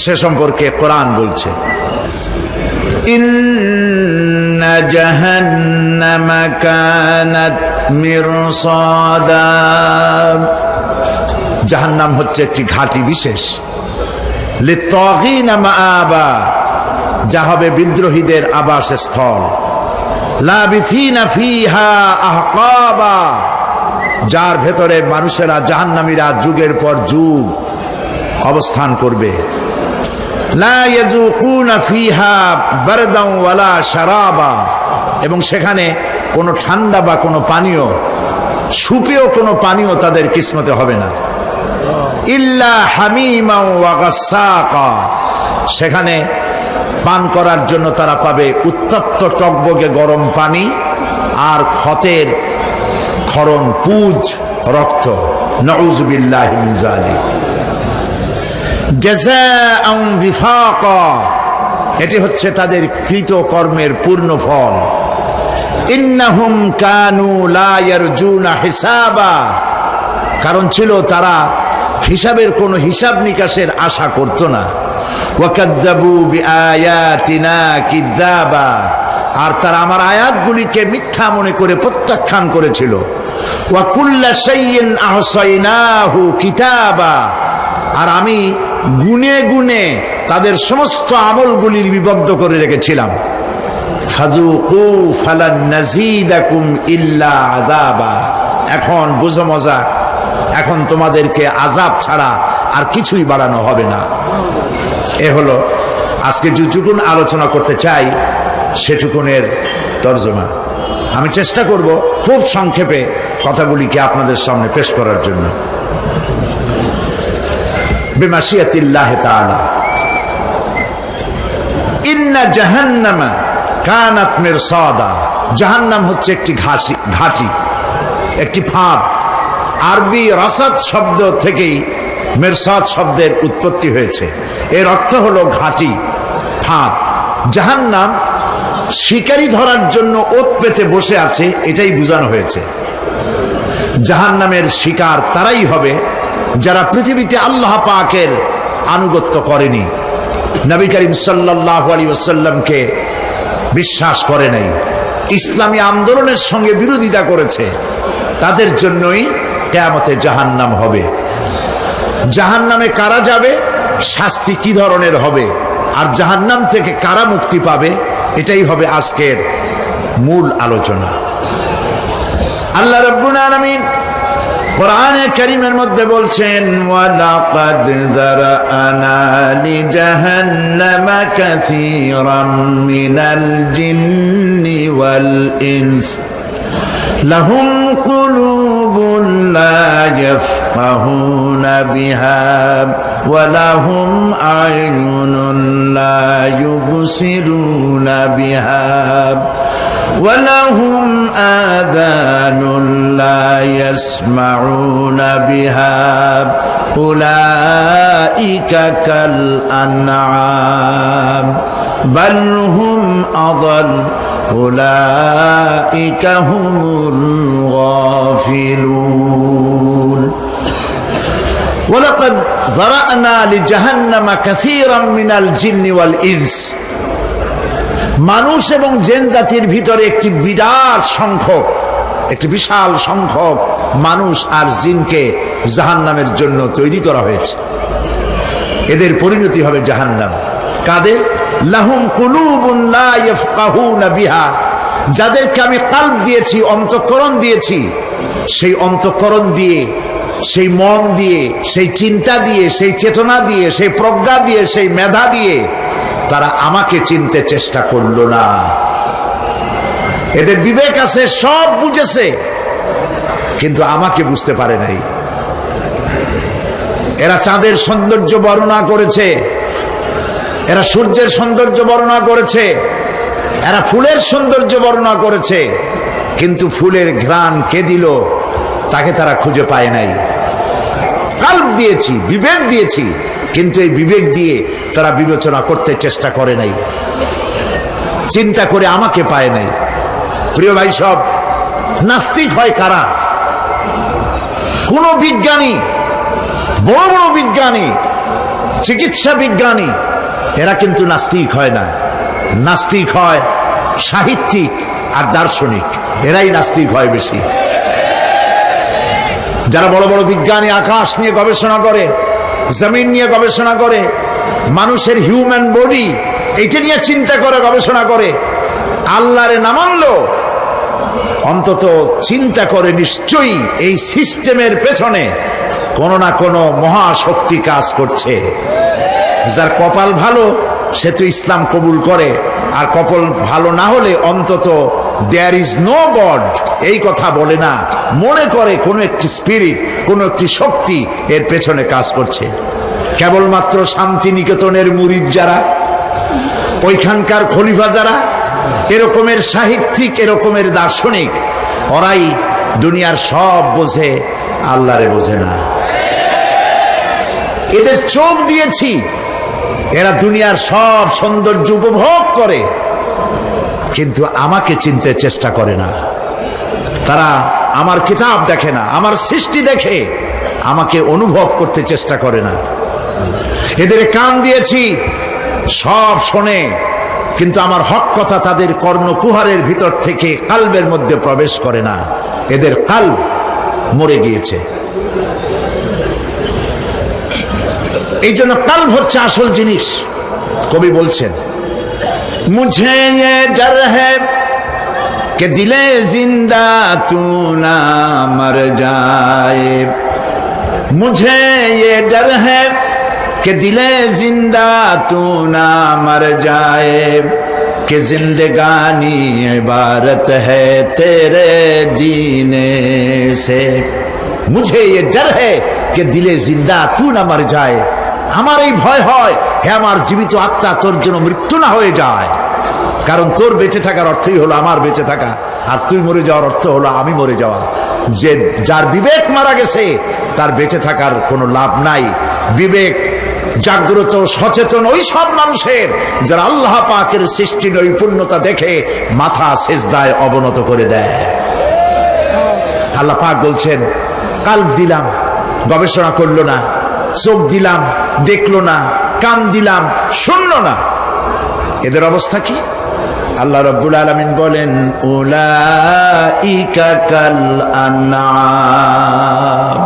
সে সম্পর্কে কোরআন বলছে, ইন্না জাহান্নামা কানাত মিরসাদা। জাহান্নাম হচ্ছে একটি ঘাঁটি বিশেষ, লিত্তাগীনা মাআবা, যা হবে বিদ্রোহীদের আবাসস্থল, লাবিথিনা ফিহা আহকাবা, যার ভেতরে মানুষেরা জাহান্নামীরা যুগের পর যুগ অবস্থান করবে। লা ইয়াযুকুনা ফিহা বারদান ওয়ালা শারাবা, এবং সেখানে কোনো ঠান্ডা বা কোনো পানীয়, সুপেয় কোনো পানীয় তাদের কিসমতে হবে না। ইল্লা হামিমা ওয়া গাসসাকা, সেখানে পান করার জন্য তারা পাবে উত্তপ্ত টকবগে গরম পানি আর ক্ষতের ক্ষরণ পুজ রক্ত। নাউযু বিল্লাহি মিন যালিক। জাযাআন বিফাকা, এটি হচ্ছে তাদের কৃত কর্মের পূর্ণ ফল। ইন্নাহুম কানু লা ইয়ারজুনা হিসাবা, কারণ ছিল তারা হিসাবের কোনো হিসাব নিকাশের আশা করত না। ওয়াকাযযাবু বিআয়াতিনা কিযাবা, আর তারা আমার আয়াতগুলিকে মিথ্যা মনে করে প্রত্যাখ্যান করেছিল। ওয়া কুল্লা শাইইন আহসাইনাহু কিতাবা, আর আমি গুনে গুনে তাদের সমস্ত আমলগুলি লিপিবদ্ধ করে রেখেছিলাম। ফাযুকু ফালান নাযীদাকুম ইল্লা আযাবা, এখন বুঝো মজা, এখন তোমাদেরকে আযাব ছাড়া আর কিছুই বাড়ানো হবে না। এ হলো আজকে যেটুকুন আলোচনা করতে চাই সেটুকুনের তর্জমা। আমি চেষ্টা করব খুব সংক্ষেপে কথাগুলিকে আপনাদের সামনে পেশ করার জন্য। বিমাশিয়াতিল্লাহি তাআলা। ইন্না জাহান্নামা কানাত মিরসাদা, জাহান্নাম হচ্ছে একটি ঘাঁটি, একটি ফাঁদ। আরবি রাসাদ শব্দ থেকেই মিরসাদ শব্দের উৎপত্তি হয়েছে। এর অর্থ হলো ঘাঁটি, ফাঁদ। জাহান্নাম শিকারি ধরার জন্য ওত পেতে বসে আছে, এটাই বোঝানো হয়েছে। জাহান্নামের শিকার তারাই হবে যারা পৃথিবীতে আল্লাহ পাকের আনুগত্য করেনি, নবী করিম সাল্লাল্লাহু আলাইহি ওয়াসাল্লামকে বিশ্বাস করে নাই, ইসলামী আন্দোলনের সঙ্গে বিরোধিতা করেছে, তাদের জন্যই কিয়ামতে জাহান্নাম হবে। জাহান্নামে কারা যাবে, শাস্তি কি ধরনের হবে, আর জাহান্নাম থেকে কারা মুক্তি পাবে, এটাই হবে আজকের মূল আলোচনা। আল্লাহ রাব্বুল আলামিন কোরআনে কারীমের মধ্যে বলছেন, ওয়ালাকাদ যারানা লিজাহান্নামা কাসীরাম মিনাল জিন্নি ওয়াল ইনস লাহুম কুলুবুন লা ইয়াফকাহুনা বিহা ওয়া লাহুম আ'য়ুনুন লা ইউবসিরুনা বিহা ওয়া লাহুম আযানুন লা ইয়াসমাউনা বিহা উলাইকা কাল আনআম বাল হুম আযাল উলাইকা হুমুল গাফিলুন। ওয়ালাকাদ যারানা লিজাহান্নামা কাসীরাম মিনাল জিন্নি ওয়াল ইনস, মানুষ এবং জিন জাতির ভিতরে একটি বিশাল সংখ্যক মানুষ আর জিনকে জাহান্নামের জন্য তৈরি করা হয়েছে। এদের পরিণতি হবে জাহান্নাম। কাদের? লাহুম কুলুবুন লা ইয়াফকাহুনা বিহা, যাদেরকে আমি কলব দিয়েছি, অন্তঃকরণ দিয়েছি, সেই অন্তঃকরণ দিয়ে, সেই মন দিয়ে, সেই চিন্তা দিয়ে, সেই চেতনা দিয়ে, সেই প্রজ্ঞা দিয়ে, সেই মেধা দিয়ে তারা আমাকে চিনতে চেষ্টা করলো না। এদের বিবেক আছে, সব বুঝেছে, কিন্তু আমাকে বুঝতে পারে নাই। এরা চাঁদের সৌন্দর্য বর্ণনা করেছে, এরা সূর্যের সৌন্দর্য বর্ণনা করেছে, এরা ফুলের সৌন্দর্য বর্ণনা করেছে, কিন্তু ফুলের ঘ্রাণ কে দিল তাকে তারা খুঁজে পায় নাই। কলব দিয়েছি, বিবেক দিয়েছি, কিন্তু এই বিবেক দিয়ে তারা বিবেচনা করতে চেষ্টা করে নাই, চিন্তা করে আমাকে পায় নাই। প্রিয় ভাই, সব নাস্তিক হয় কারা? কোন বিজ্ঞানী, বড় বড় বিজ্ঞানী চিকিৎসা বিজ্ঞানী এরা কিন্তু নাস্তিক হয় না, নাস্তিক হয় সাহিত্যিক আর দার্শনিক, এরাই নাস্তিক হয় বেশি। যারা বড় বড় বিজ্ঞানী আকাশ নিয়ে গবেষণা করে, জমিন নিয়ে গবেষণা করে, মানুষের হিউম্যান বডি এইটা নিয়ে চিন্তা করে গবেষণা করে, আল্লাহরে না মানলো অন্তত চিন্তা করে নিশ্চয়ই এই সিস্টেমের পেছনে কোনো না কোনো মহাশক্তি কাজ করছে। যার কপাল ভালো সে তো ইসলাম কবুল করে, আর কপাল ভালো না হলে অন্তত দেয়ার ইজ নো গড এই কথা বলে না, মনে করে কোনো একটি স্পিরিট, কোনো একটি শক্তি এর পেছনে কাজ করছে। কেবলমাত্র শান্তিনিকেতনের মুরিদ যারা, ওইখানকার খলিফা যারা, এরকমের সাহিত্যিক, এরকমের দার্শনিক, ওরাই দুনিয়ার সব বোঝে, আল্লাহরে বোঝে না। এদের চোখ দিয়েছি, এরা দুনিয়ার সব সৌন্দর্য উপভোগ করে, কিন্তু আমাকে চিনতে চেষ্টা করে না। তারা আমার কিতাব দেখে না, আমার সৃষ্টি দেখে, আমাকে অনুভব করতে চেষ্টা করে না। এদের কান দিয়েছি, সব শোনে, কিন্তু আমার হক কথা তাদের কর্ণকুহারের ভিতর থেকে কালবের মধ্যে প্রবেশ করে না। এদের কালব মরে গিয়েছে। এই জন্য কালব হচ্ছে আসল জিনিস। কবি বলছেন, মুঝে ये डर है कि दिले जिंदा तू ना मर जाए, मुझे ये डर है कि दिले जिंदा तू ना मर जाए, कि जिंदगानी इबारत है तेरे जीने से, मुझे ये डर है कि दिले जिंदा तू ना मर जाए। আমার এই ভয় হয়, হে আমার জীবিত আত্মা, তোর জন্য মৃত্যু না হয়ে যায়। কারণ তোর বেঁচে থাকার অর্থই হলো আমার বেঁচে থাকা, আর তুই মরে যাওয়ার অর্থ হলো আমি মরে যাওয়া। যে যার বিবেক মারা গেছে তার বেঁচে থাকার কোনো লাভ নাই। বিবেক জাগ্রত সচেতন ওই সব মানুষের যারা আল্লাহ পাকের সৃষ্টি নৈপুণ্যতা দেখে মাথা সেজদায় অবনত করে দেয়। আল্লাহ পাক বলছেন, কাল্ব দিলাম, গবেষণা করলো না, চোখ দিলাম, দেখলো না, কান দিলাম, শুনলো না। এদের অবস্থা কি? আল্লাহ রাব্বুল আলামিন বলেন, উলাইকা কাল আনআম,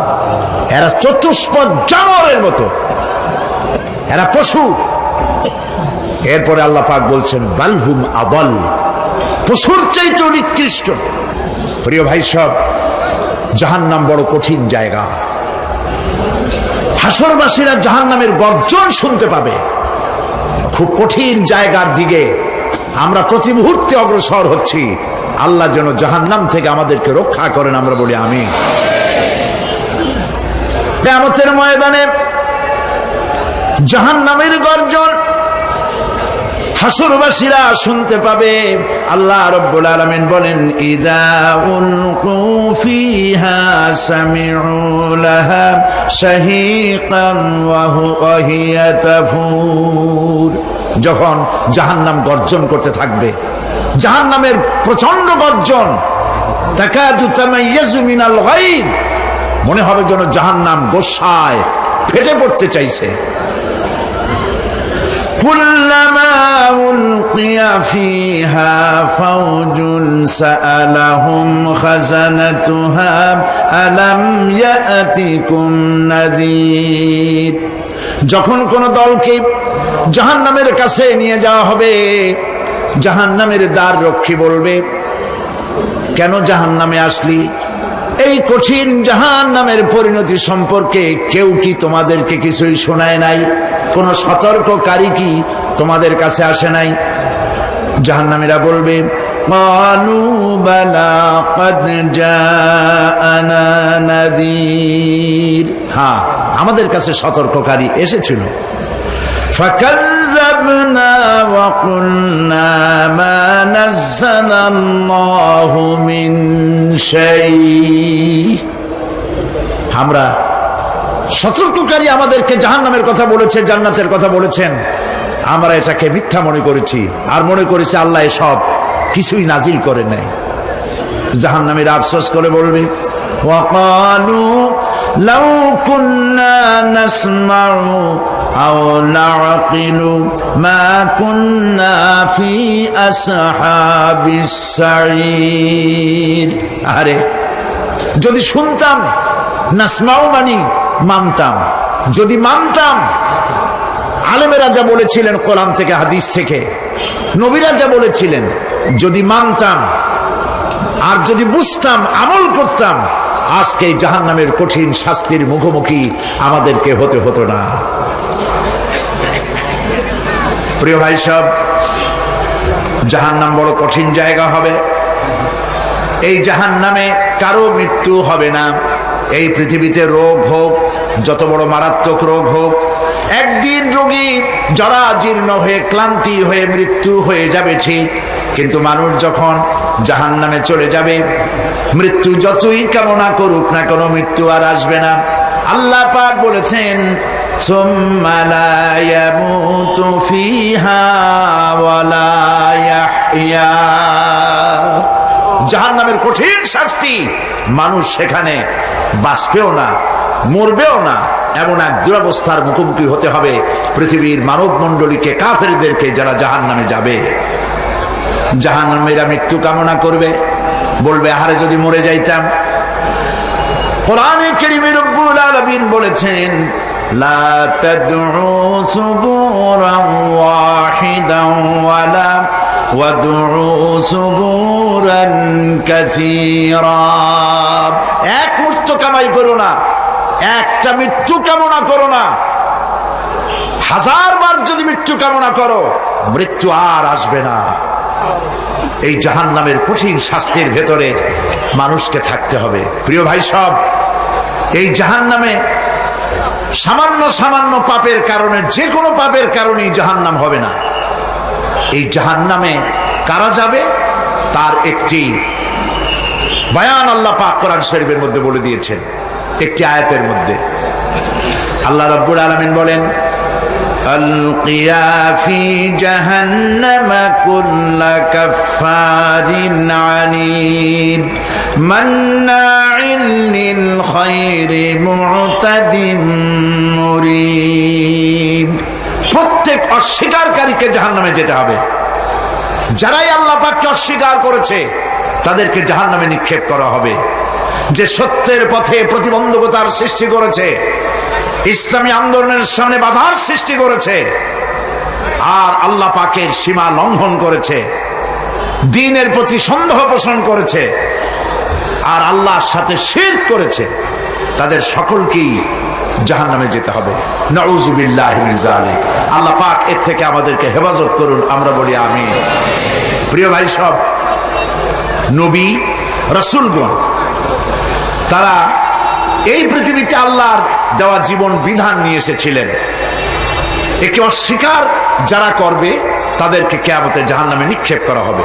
এরা চতুষ্পদ জানোয়ারের মতো, এরা পশু। এরপরে আল্লাহ পাক বলছেন, বালহুম আদাল, পশুর চাইতে নিকৃষ্ট। প্রিয় ভাই সব, জাহান্নাম বড় কঠিন জায়গা। হাসরবাসীরা জাহান্নামের গর্জন শুনতে পাবে। খুব কঠিন জায়গার দিকে আমরা প্রতি মুহূর্তে অগ্রসর হচ্ছি। আল্লাহ যেন জাহান্নাম থেকে আমাদেরকে রক্ষা করেন, আমরা বলি আমিন। কিয়ামতের ময়দানে জাহান্নামের গর্জন হাসরবাসীরা শুনতে পাবে। আল্লাহ রাব্বুল আলামিন বলেন, ইদা উলকু ফিহা সামিউ লাহা শাহীকান ওয়া হিয়া তাফুর, যখন জাহান্নাম গর্জন করতে থাকবে, জাহান্নামের প্রচন্ড গর্জন, তাকাদু তামাইয়াজু মিনাল গায়দ, মনে হবে যেন জাহান্নাম গোসায় ফেটে পড়তে চাইছে। কুল্লামা উলকিয়া ফিহা ফাওজুন সাআলাহুম খাজানাতুহা আলাম ইয়াতিকুম নাযীর, যখন কোন দলকে জাহান্নামের কাছে নিয়ে যাওয়া হবে, জাহান্নামের দ্বার রক্ষী বলবে, কেন জাহান্নামে আসলি? এই কঠিন জাহান্নামের পরিণতি সম্পর্কে কেউ কি তোমাদেরকে কিছুই শোনায় নাই? কোন সতর্ককারী কি তোমাদের কাছে আসে নাই? জাহান্নামীরা বলবে, ক্বালু বালা ক্বাদ জাআনা নাযীর, হ্যাঁ আমাদের কাছে সতর্ককারী এসেছিল। ফাকাযযাবনা ওয়া কুলনা মা নাযালাল্লাহু মিন শাই, আমরা সতর্ককারী আমাদেরকে জাহান্নামের কথা বলেছে, জান্নাতের কথা বলেছেন, আমরা এটাকে মিথ্যা মনে করেছি, আর মনে করেছি আল্লাহ সব কিছুই নাজিল করে নাই। জাহান্নামীরা আফসোস করে বলবে, ওয়াকালু লাউ কুন্না নাসমাউ আও নাকিলু মা কুন্না ফি আসহাবিস সাঈর। আরে যদি শুনতাম, নাসমাউ মানি মানতাম, যদি মানতাম, আলেমেরা যা বলেছিলেন কোরআন থেকে হাদিস থেকে, নবীরা যা বলেছিলেন, যদি মানতাম আর যদি বুঝতাম, আমল করতাম, আজকে জাহান্নামের কঠিন শাস্তির মুখোমুখি আমাদেরকে হতে হতো না। প্রিয় ভাই সব, জাহান্নাম বড় কঠিন জায়গা হবে। এই জাহান্নামে কারো মৃত্যু হবে না। এই পৃথিবীতে রোগ হোক, যত বড় মারাত্মক রোগ হোক, একদিন রোগী জরা জীর্ণ হয়ে ক্লান্তি হয়ে মৃত্যু হয়ে যাবে ঠিক, কিন্তু মানুষ যখন জাহান্নামে চলে যাবে, মৃত্যু যতই কামনা করুক না কেন, মৃত্যু আর আসবে না। আল্লাহ পাক বলেছেন, সুম্মা লা ইয়ামুতু ফিহা ওয়া লা ইয়াহইয়া। জাহান্নামের কঠিন শাস্তি, মানুষ সেখানে বাঁচবেও না, মরবেও না, এমন এক দুরবস্থার মুখোমুখি হতে হবে পৃথিবীর মানব মণ্ডলীকে, কাফেরদেরকে, যারা জাহান্নামে যাবে। জাহান্নামীরা মৃত্যু কামনা করবে, বলবে আহারে যদি মরে যাইতাম। কোরআনে কারীমে রব্বুল আলামিন বলেছেন, লা তাদউ সুবুরান ওয়াহিদান ওয়ালা ওয়াদউ সুবুরান কাসীরা। এক মৃত্যু কামাই করো না, একটা মৃত্যু কামনা করো না। 1000 বার যদি মৃত্যু কামনা করো, মৃত্যু আর আসবে না। এই জাহান্নামের কঠিন শাস্তির ভেতরে মানুষকে থাকতে হবে। প্রিয় ভাই সব, এই জাহান্নামে সামান্য সামান্য পাপের কারণে, যে কোনো পাপের কারণেই জাহান্নাম হবে না। এই জাহান্নামে কারা যাবে তার একটি বয়ান আল্লাহ পাক কোরআন শরীফের মধ্যে বলে দিয়েছেন। একটি আয়াতের মধ্যে আল্লাহ রাব্বুল আলামিন বলেন, আলকিয়া ফি জাহান্নামা কুল্লা কাফফারিন আনিদ মান্নাইন লিল খায়রি মু'তাদিম মুরিব। প্রত্যেক অস্বীকারীকে জাহান্নামে যেতে হবে। যারাই আল্লাহ পাককে অস্বীকার করেছে তাদেরকে জাহান্নামে নিক্ষেপ করা হবে। যে সত্যের পথে প্রতিবন্ধকতার সৃষ্টি করেছে, ইসলামী আন্দোলনের সামনে বাধার সৃষ্টি করেছে, আর আল্লাহ পাকের সীমা লঙ্ঘন করেছে, দ্বীনের প্রতি সন্দেহ পোষণ করেছে, আর আল্লাহর সাথে শিরক করেছে, তাদের সকলকেই জাহান্নামে যেতে হবে। নাউযুবিল্লাহি মিন যালিক। আল্লাহ পাক এর থেকে আমাদেরকে হেফাজত করুন, আমরা বলি আমিন। প্রিয় ভাই সব, নবী রাসূলগণ তারা এই পৃথিবীতে আল্লাহর দেওয়া জীবন বিধান নিয়ে এসেছিলেন। একে অস্বীকার যারা করবে তাদেরকে কিয়ামতে জাহান্নামে নিক্ষেপ করা হবে।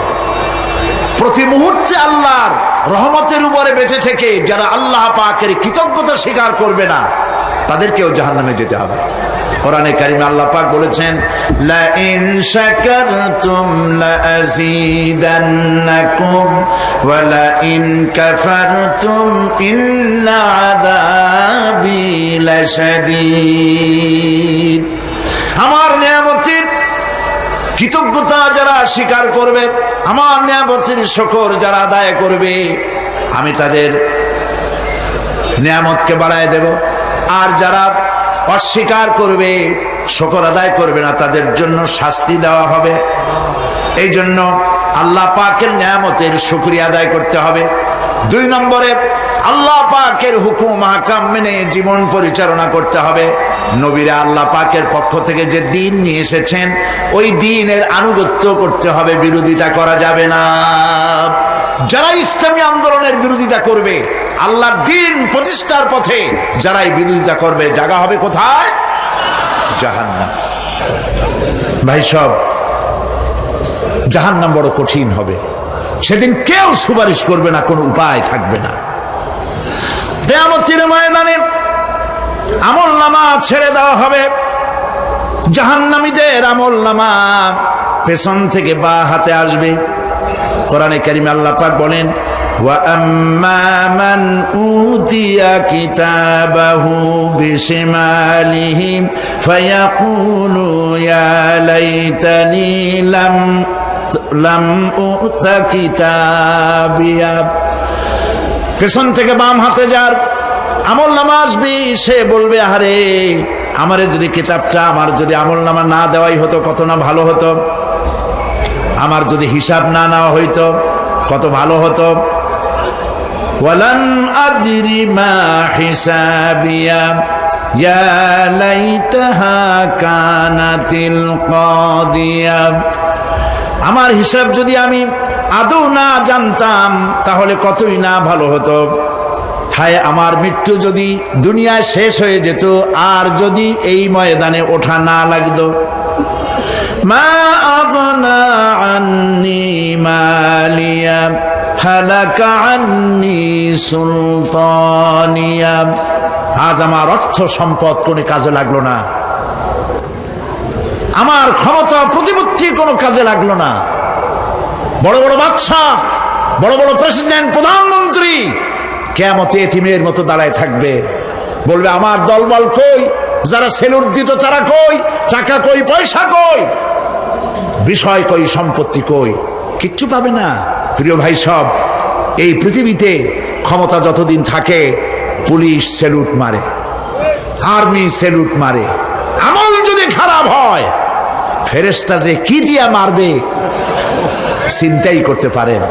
প্রতি মুহূর্তে আল্লাহর রহমতের উপরে বেঁচে থেকে যারা আল্লাহ পাকের কৃতজ্ঞতা স্বীকার করবে না, তাদেরকেও জাহান্নামে যেতে হবে। কোরআনে কারিমে আল্লাহ পাক বলেছেন, লা ইন শাকারতুম লা আযীদান্নাকুম ওয়া লা ইন কাফারতুম ইন্না আযাবি লাশাদীদ। আমার নিয়ামতের কৃতজ্ঞতা যারা স্বীকার করবে, আমার নিয়ামতের শুকর যারা আদায় করবে, আমি তাদের নিয়ামতকে বাড়ায় দেব। আর যারা অস্বীকার করবে, শুকর আদায় করবে না, তাদের জন্য শাস্তি দেওয়া হবে। এই জন্য আল্লাহ পাকের নিয়ামতের শুকরিয়া আদায় করতে হবে। 2 নম্বরে আল্লাহ পাকের হুকুম আহকাম মেনে জীবন পরিচালনা করতে হবে। নবীরা আল্লাহ পাকের পক্ষ থেকে যে দ্বীন নিয়ে এসেছেন, ওই দ্বীনের আনুগত্য করতে হবে, বিরোধিতা করা যাবে না। যারা ইসলামী আন্দোলনের বিরোধিতা করবে, আল্লাহর দ্বীন প্রতিষ্ঠার পথে যারাই বিরোধিতা করবে, জায়গা হবে কোথায়? জাহান্নাম। ভাই সব, জাহান্নাম বড় কঠিন হবে। সেদিন কেউ সুপারিশ করবে না, কোনো উপায় থাকবে না। কিয়ামতের ময়দানে আমলনামা ছেড়ে দেওয়া হবে। জাহান্নামীদের আমলনামা পেছন থেকে বা হাতে আসবে। কোরআনে কারিমে আল্লাহ পাক বলেন, وأما من أوتي كتابه بشماله فيقول يا ليتني لم أؤت كتابيا। পেছন থেকে বাম হাতে যার আমলনামা আসবে সে বলবে, আরে আমারে যদি কিতাবটা, আমার যদি আমলনামা না দেওয়াই হতো কত না ভালো হতো, আমার যদি হিসাব না নেওয়া হইতো কত ভালো হতো। ওয়ালান আদরি মা হিসাবিয়া ইয়া লাইতাহা কানাতিল কাদিয়া। আমার হিসাব যদি আমি আদৌ না জানতাম তাহলে কতই না ভালো হতো। হায় আমার মৃত্যু যদি দুনিয়ায় শেষ হয়ে যেত, আর যদি এই ময়দানে ওঠা না লাগতো। মা আগনা আন্নি মালিয়া হালাকা আন্নি সুলতানিয়া। আজ আমার অর্থ সম্পদ কোনো কাজে লাগলো না, আমার ক্ষমতা প্রতিপত্তি কোনো কাজে লাগলো না। বড় বড় বাদশা, বড় বড় প্রেসিডেন্ট, প্রধানমন্ত্রী কিয়ামতে এতিমের মতো দাঁড়ায় থাকবে, বলবে আমার দলবল কই, যারা সেলুট দিত তারা কই, টাকা কই, পয়সা কই, বিষয় কই, সম্পত্তি কই, কিচ্ছু পাবে না। প্রিয় ভাই সব, এই পৃথিবীতে ক্ষমতা যতদিন থাকে পুলিশ সেলুট মারে, আর্মি সেলুট মারে। আমল যদি খারাপ হয় ফেরেশতা যে কি দিয়া মারবে চিন্তাই করতে পারেন।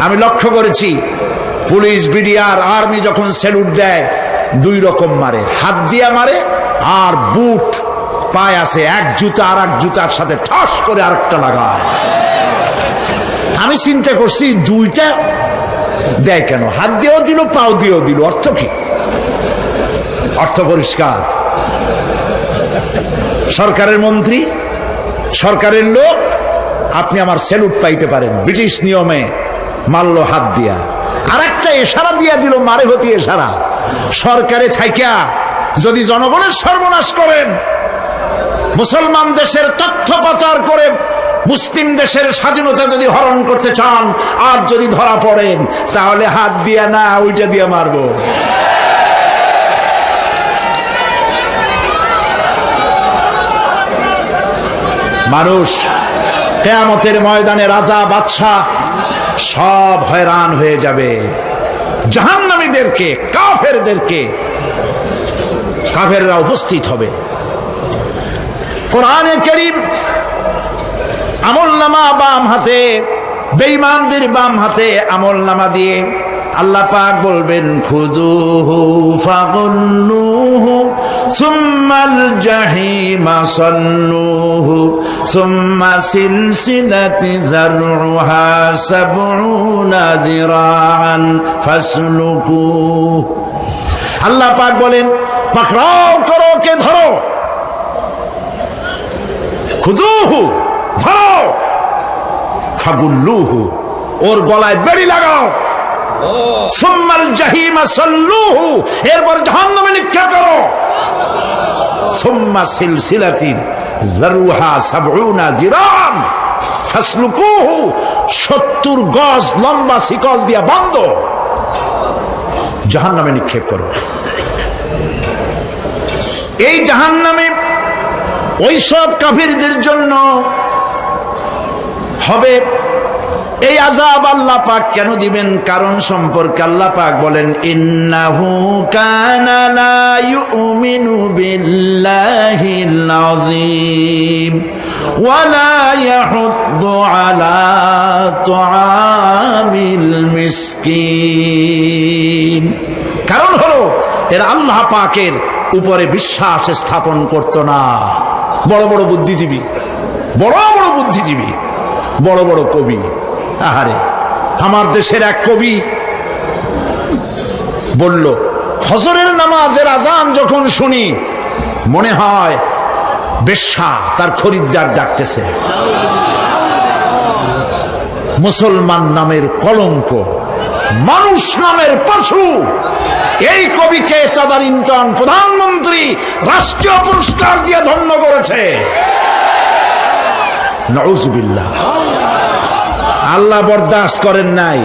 আমি লক্ষ্য করেছি পুলিশ, বিডিআর, আর্মি যখন সেলুট দেয় দুই রকম মারে, হাত দিয়া মারে আর বুট পায় আছে, এক জুতা আর এক জুতার সাথে ঠাস করে আরেকটা লাগায়। আমি চিন্তা করছি দুইটা দেয় কেন, হাত দিয়েও দিল পাও দিয়েও দিল, অর্থ কি? অর্থ পরিষ্কার। সরকারের মন্ত্রী, সরকারের লোক, আপনি আমার সেলুট পাইতে পারেন, ব্রিটিশ নিয়মে মারল হাত দিয়া, আর একটা ইশারা দিয়া দিল, মারে হতি ইশারা। সরকারে থাইকা যদি জনগণের সর্বনাশ করেন, মুসলমান দেশের তথ্য পাচার করে মুসলিম দেশের স্বাধীনতা যদি হরণ করতে চান, আর যদি ধরা পড়েন তাহলে হাত দিয়া না ওইটা দিয়া মারবো। মানুষ কিয়ামতের ময়দানে রাজা বাদশা সব হয়রান হয়ে যাবে। জাহান্নামীদেরকে, কাফেরদেরকে, কাফেররা উপস্থিত হবে। কোরআনে কারীম আমলনামা বাম হাতে, বেঈমানদের বাম হাতে আমলনামা দিয়ে আল্লাহ পাক বলবেন, খুযুহু ফাগুল্লুহু সুম্মাল জাহিমা সাল্লুহু সুম্মা সিলসিলাতি যারউহা সাবউনা যিরাআন ফাসলুকুহু। আল্লাহ পাক বলেন, পাকড়াও করো, কে ধরো, খুযুহু ধরো, ফাগুল্লুহু ওর গলায় বেড়ি লাগাও, সুম্মাল জাহিমা সাল্লুহু এরপর জাহান্নামে নিক্ষেপ করো, সুম্মা সিলসিলাতিন যারউহা সাবউনা যিরাআন ফাসলুকুহু 70 গজ লম্বা শিকল দিয়া বন্ধ জাহান্নামে নিক্ষেপ করো। এই জাহান্নামে ওই সব কাফিরদের জন্য হবে এই আযাব। আল্লাহ পাক কেন দিবেন কারণ সম্পর্কে আল্লাহ পাক বলেন, ইন্নাহু কানা লা ইউমিনু বিল্লাহিল আযীম ওয়া লা ইয়াহুদ্দু আলা তুআমিল মিসকিন। কারণ হলো এরা আল্লাহ পাকের উপরে বিশ্বাস স্থাপন করত না। বড় বড় বুদ্ধিজীবী, বড় বড় বুদ্ধিজীবী, বড় বড় কবি। আহারে, আমার দেশের এক কবি বলল, ফজরের নামাজের আজান যখন শুনি মনে হয় বেশ্যা তার খরিদ্দার ডাকতেছে। মুসলমান নামের কলঙ্ক, মানুষ নামের পশু। এই কবিকে তদানীন্তন প্রধানমন্ত্রী রাষ্ট্রীয় পুরস্কার দিয়ে ধন্য করেছে। নাউযুবিল্লাহ। আল্লাহ বরদাস্ত করেন নাই,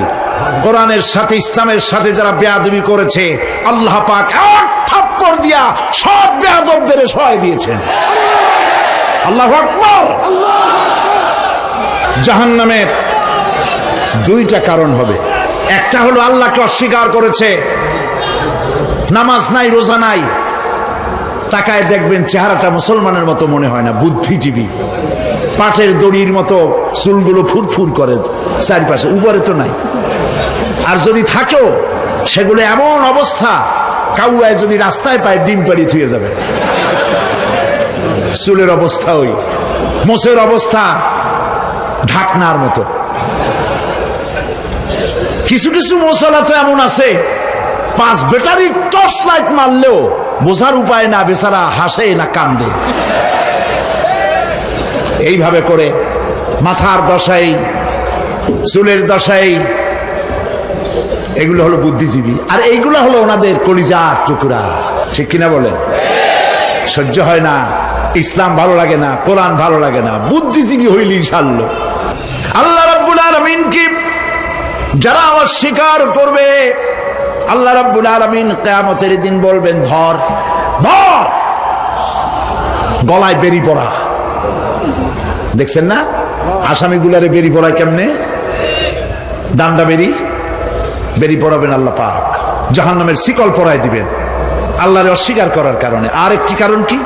কোরআনের সাথে ইসলামের সাথে যারা বেয়াদবি করেছে আল্লাহ পাক এক থাপ্পড় দিয়া সব বেয়াদবদের সহায় দিয়েছেন। আল্লাহু আকবার। জাহান্নামের দুইটা কারণ হবে। একটা হলো আল্লাহকে অস্বীকার করেছে, নামাজ নাই, রোজা নাই, তাকায় দেখবেন চেহারাটা মুসলমানের মতো মনে হয় না, বুদ্ধিজীবী, পাটের দড়ির মতো চুলগুলো ফুরফুর করে চারিপাশে, উপরে তো নাই, আর যদি থাকেও সেগুলো এমন অবস্থা কাউয়ায় যদি রাস্তায় পায় ডিম পাড়ি থুয়ে যাবে। চুলের অবস্থা ওই, মোষের অবস্থা ঢাকনার মতো। কিছু কিছু মশলা তো এমন আছে 5 ব্যাটারি টর্চ লাইট মারলেও বোঝার উপায় না, বেচারা হাসে না কান্দে। এইভাবে করে মাথার দশাই, চুলের দশাই, এগুলো হলো বুদ্ধিজীবী, আর এইগুলো হলো ওনাদের কলিজার টুকরা। ঠিক কিনা বলেন? সহ্য হয় না, ইসলাম ভালো লাগে না, কোরআন ভালো লাগে না, বুদ্ধিজীবী হইলেই ছাড়লো। আল্লাহ রাব্বুল আলামিন কি যারা অস্বীকার করবে, আল্লাহ রাব্বুল আলামিন কিয়ামতের দিন বলবেন ধর ধর, গলায় বেরি পড়া। দেখছেন না আসামিগুলারে বেরি পড়ায় কেমনে? ডান্ডা বেরি পড়াবেন আল্লাহ পাক, জাহান্নামের শিকল পরায় দিবেন আল্লাহরে অস্বীকার করার কারণে। আর একটি কারণ কি?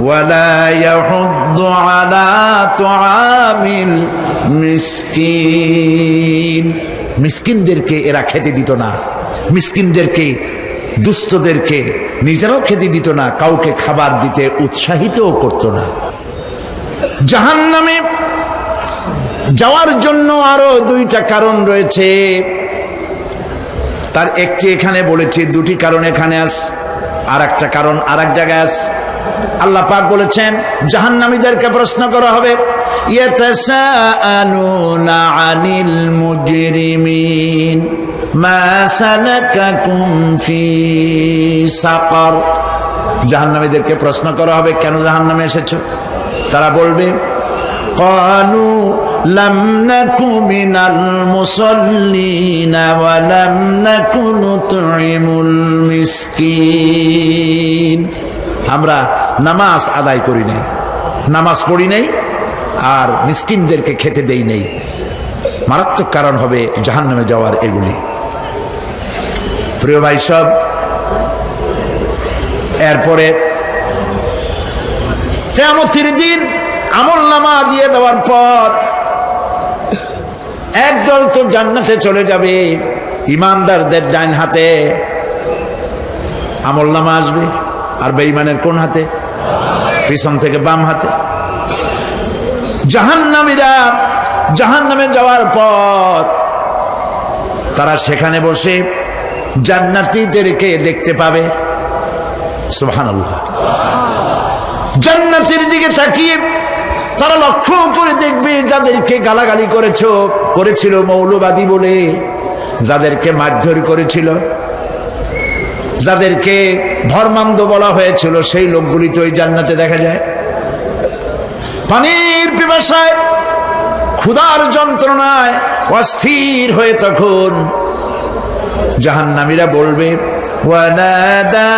ওয়ালা ইয়াহুদ্দু আলা তুআমিল মিসকিন, মিসকিনদেরকে এরা খেতে দিত না, মিসকিনদেরকে, দুস্থদেরকে নিজেরাও খেতে দিত না, কাউকে খাবার দিতে উৎসাহিতও করত না। জাহান্নামে যাওয়ার জন্য আরো দুইটা কারণ রয়েছে, তার একটি এখানে বলেছি, দুটি কারণ এখানে আছে, আর একটা কারণ আর এক জায়গায় আছে। আল্লাহ পাক বলেছেন জাহান্নামীদেরকে প্রশ্ন করা হবে, ইয়াতাসাআলুনা আনিল মুজরিমিন মা সালাকাকুম ফি সাকার। জাহান্নামীদেরকে প্রশ্ন করা হবে কেন জাহান্নামে এসেছো? তারা বলবে ক্বালু লাম নাকু মিনাল মুসাল্লিনা ওয়া লাম নাকু নুতঈমুল মিসকিন। আমরা নামাজ আদায় করি নাই, নামাজ পড়ি নাই, আর মিসকিনদেরকে খেতে দেই নাই। মারাত্মক কারণ হবে জাহান্নামে যাওয়ার এগুলি। প্রিয় ভাই সব, এরপরে কিয়ামতের দিন আমলনামা দিয়ে দেওয়ার পর একদল তো জান্নাতে চলে যাবে, ইমানদারদের ডান হাতে আমলনামা আসবে, আর বেঈমানের কোন হাতে? পিছন থেকে বাম হাতে। জাহান্নামীরা জাহান্নামে যাওয়ার পর তারা সেখানে বসে জান্নাতীদেরকে দেখতে পাবে। সুবহানাল্লাহ। জান্নাতের দিকে তাকিয়ে তারা লক্ষ্য করে দেখবে যাদেরকে গালাগালি করেছিল মৌলবাদী বলে, যাদেরকে মারধর করেছিল, যাদেরকে ধর্মান্ধ বলা হয়েছিল, সেই লোকগুলি তো ওই জান্নাতে দেখা যায়। পানির পিপাসায়, ক্ষুধার যন্ত্রণায় অস্থির হয়ে তখন জাহান্নামীরা বলবে ওয়ানাদা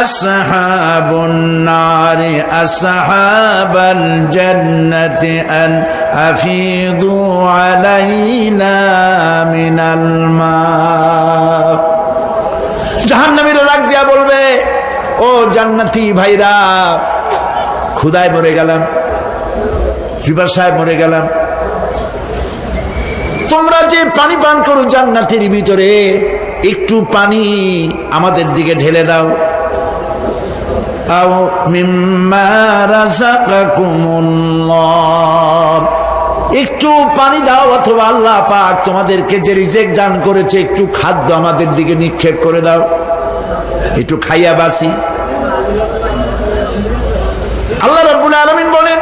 আসহাবুন নারি আসহাবাল জান্নাতি আন আফিদু আলাইনা মিনাল মা। জাহান্নামীরা রাগ দিয়া বলবে, ও জান্নাতি ভাইরা, ক্ষুধায় মরে গেলাম, পিপাসায় মরে গেলাম, তোমরা যে পানি পান করো জান্নাতের ভিতরে, একটু পানি আমাদের দিকে ঢেলে দাও। আও মিম্মা রাযাকাকুমুল্লাহ, একটু পানি দাও, অথবা আল্লাহ পাক তোমাদেরকে যে রিজিক দান করেছে একটু খাদ্য আমাদের দিকে নিক্ষেপ করে দাও, একটু খাইয়া বাসি। আল্লাহ রাব্বুল আলামিন বলেন,